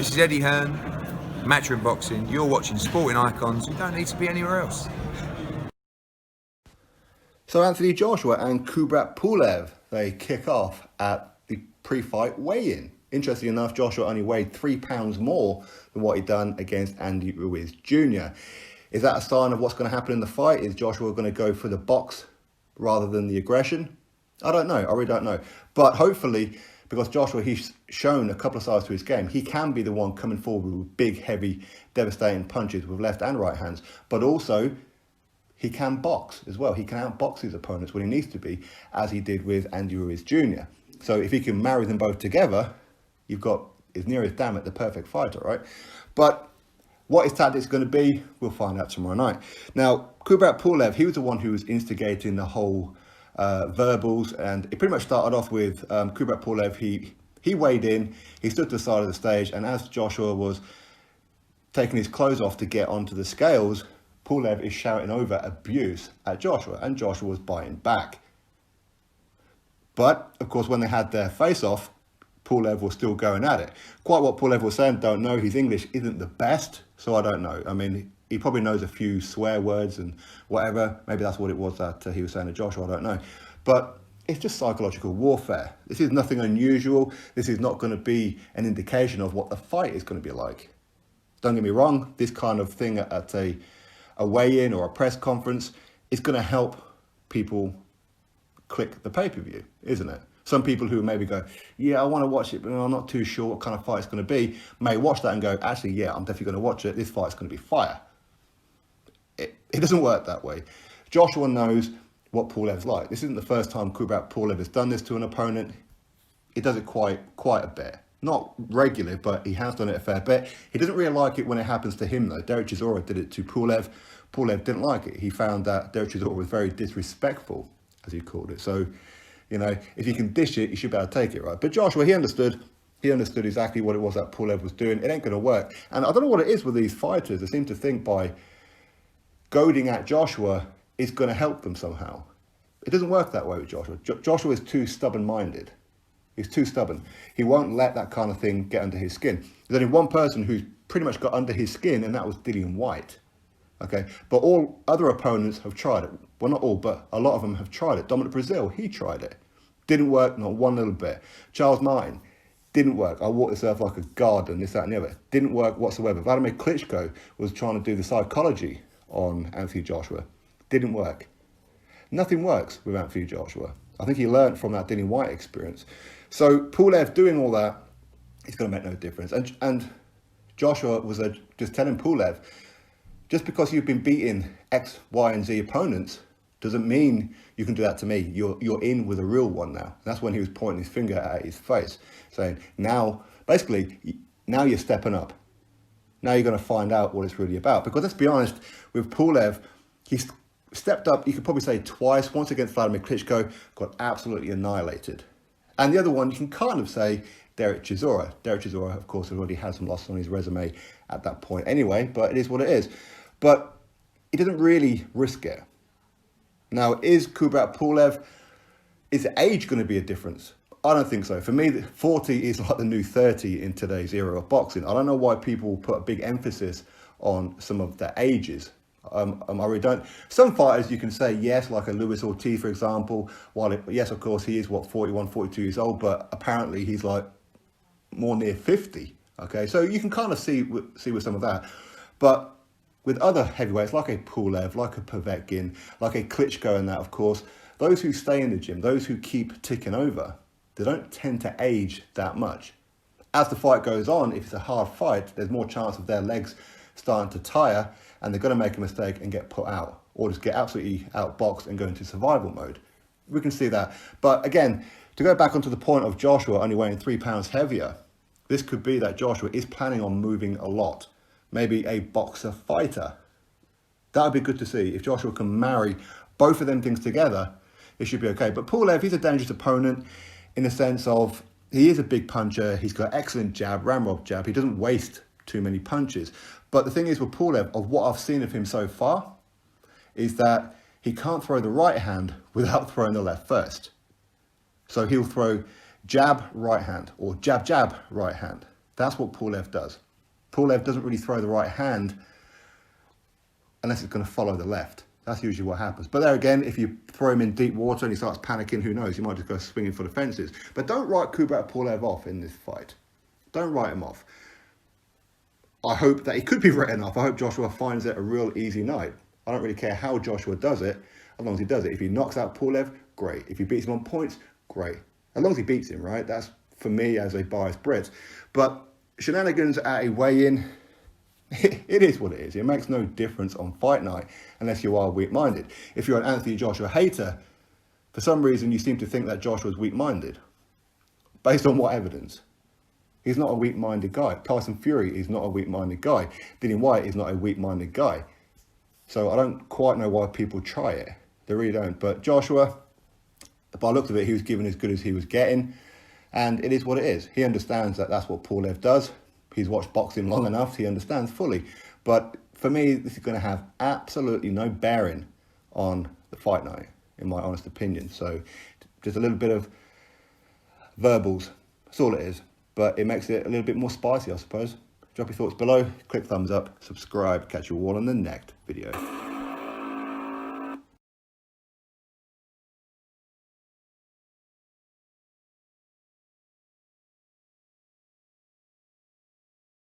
This is Eddie Hearn, Matchroom Boxing. You're watching Sporting Icons. You don't need to be anywhere else. So Anthony Joshua and Kubrat Pulev, they kick off at the pre-fight weigh-in. Interestingly enough, Joshua only weighed 3 pounds more than what he'd done against Andy Ruiz Jr. Is that a sign of what's going to happen in the fight? Is Joshua going to go for the box rather than the aggression? I don't know. I really don't know. But hopefully, because Joshua, he's shown a couple of sides to his game, he can be the one coming forward with big, heavy, devastating punches with left and right hands. But also, he can box as well. He can outbox his opponents when he needs to be, as he did with Andy Ruiz Jr. So if he can marry them both together, you've got, as near as damn it, the perfect fighter, right? But what his tactics going to be, we'll find out tomorrow night. Now, Kubrat Pulev, he was the one who was instigating the whole verbals, and it pretty much started off with Kubrat Pulev. He weighed in, he stood to the side of the stage, and as Joshua was taking his clothes off to get onto the scales, Pulev is shouting over abuse at Joshua, and Joshua was biting back. But, of course, when they had their face-off, Pulev was still going at it. Quite what Pulev was saying, don't know. His English isn't the best, so I don't know. I mean, he probably knows a few swear words and whatever. Maybe that's what it was that he was saying to Joshua, I don't know. But it's just psychological warfare. This is nothing unusual. This is not going to be an indication of what the fight is going to be like. Don't get me wrong, this kind of thing at a weigh-in or a press conference is going to help people click the pay-per-view, isn't it? Some people who maybe go, yeah, I want to watch it, but I'm not too sure what kind of fight it's going to be, may watch that and go, actually, yeah, I'm definitely going to watch it. This fight's going to be fire. It doesn't work that way. Joshua knows what Pulev's like. This isn't the first time Kubrat Pulev has done this to an opponent. He does it quite a bit. Not regularly, but he has done it a fair bit. He doesn't really like it when it happens to him, though. Derek Chisora did it to Pulev. Pulev didn't like it. He found that Derek Chisora was very disrespectful, as he called it. So, you know, if you can dish it, you should be able to take it, right? But Joshua, he understood exactly what it was that Pulev was doing. It ain't going to work. And I don't know what it is with these fighters. They seem to think by goading at Joshua is going to help them somehow. It doesn't work that way with Joshua. Joshua is too stubborn-minded. He's too stubborn. He won't let that kind of thing get under his skin. There's only one person who's pretty much got under his skin, and that was Dillian Whyte. Okay, but all other opponents have tried it. Well, not all, but a lot of them have tried it. Dominic Brazil, he tried it. Didn't work, not one little bit. Charles Martin, didn't work. I walked this earth like a garden, this, that, and the other. Didn't work whatsoever. Vladimir Klitschko was trying to do the psychology on Anthony Joshua. Didn't work. Nothing works with Anthony Joshua. I think he learned from that Dillian Whyte experience. So Pulev doing all that, it's going to make no difference. And Joshua was just telling Pulev, just because you've been beating X, Y, and Z opponents doesn't mean you can do that to me. You're in with a real one now. And that's when he was pointing his finger at his face, saying, now you're stepping up. Now you're going to find out what it's really about. Because let's be honest, with Pulev, he's stepped up, you could probably say twice. Once against Vladimir Klitschko, got absolutely annihilated. And the other one, you can kind of say Derek Chisora. Derek Chisora, of course, already had some losses on his resume at that point anyway, but it is what it is. But he doesn't really risk it. Now, is Kubrat Pulev, is age going to be a difference? I don't think so. For me, 40 is like the new 30 in today's era of boxing. I don't know why people put a big emphasis on some of the ages. I really don't. Some fighters you can say yes, like a Luis Ortiz, for example. Yes, of course, he is 41, 42 years old, but apparently he's like more near 50. Okay, so you can kind of see with some of that. But with other heavyweights, like a Pulev, like a Povetkin, like a Klitschko and that, of course, those who stay in the gym, those who keep ticking over, they don't tend to age that much. As the fight goes on, if it's a hard fight, there's more chance of their legs starting to tire, and they're going to make a mistake and get put out, or just get absolutely outboxed and go into survival mode. We can see that. But again, to go back onto the point of Joshua only weighing 3 pounds heavier, this could be that Joshua is planning on moving a lot. Maybe a boxer fighter. That would be good to see. If Joshua can marry both of them things together, it should be okay. But Pulev, he's a dangerous opponent in the sense of he is a big puncher. He's got excellent jab, ramrod jab. He doesn't waste too many punches. But the thing is with Pulev, of what I've seen of him so far, is that he can't throw the right hand without throwing the left first. So he'll throw jab, right hand, or jab, jab, right hand. That's what Pulev does. Pulev doesn't really throw the right hand unless it's going to follow the left. That's usually what happens. But there again, if you throw him in deep water and he starts panicking, who knows? He might just go swinging for the fences. But don't write Kubrat Pulev off in this fight. Don't write him off. I hope that he could be written off. I hope Joshua finds it a real easy night. I don't really care how Joshua does it, as long as he does it. If he knocks out Pulev, great. If he beats him on points, great. As long as he beats him, right? That's for me as a biased Brit. But shenanigans at a weigh-in, it is what it is. It makes no difference on fight night unless you are weak-minded. If you're an Anthony Joshua hater, for some reason you seem to think that Joshua's weak-minded. Based on what evidence? He's not a weak-minded guy. Tyson Fury is not a weak-minded guy. Dillian Whyte is not a weak-minded guy. So I don't quite know why people try it. They really don't. But Joshua, by the looks of it, he was given as good as he was getting. And it is what it is. He understands that that's what Pulev does. He's watched boxing long enough. He understands fully. But for me, this is going to have absolutely no bearing on the fight night, in my honest opinion. So just a little bit of verbals. That's all it is. But it makes it a little bit more spicy, I suppose. Drop your thoughts below. Click thumbs up. Subscribe. Catch you all on the next video.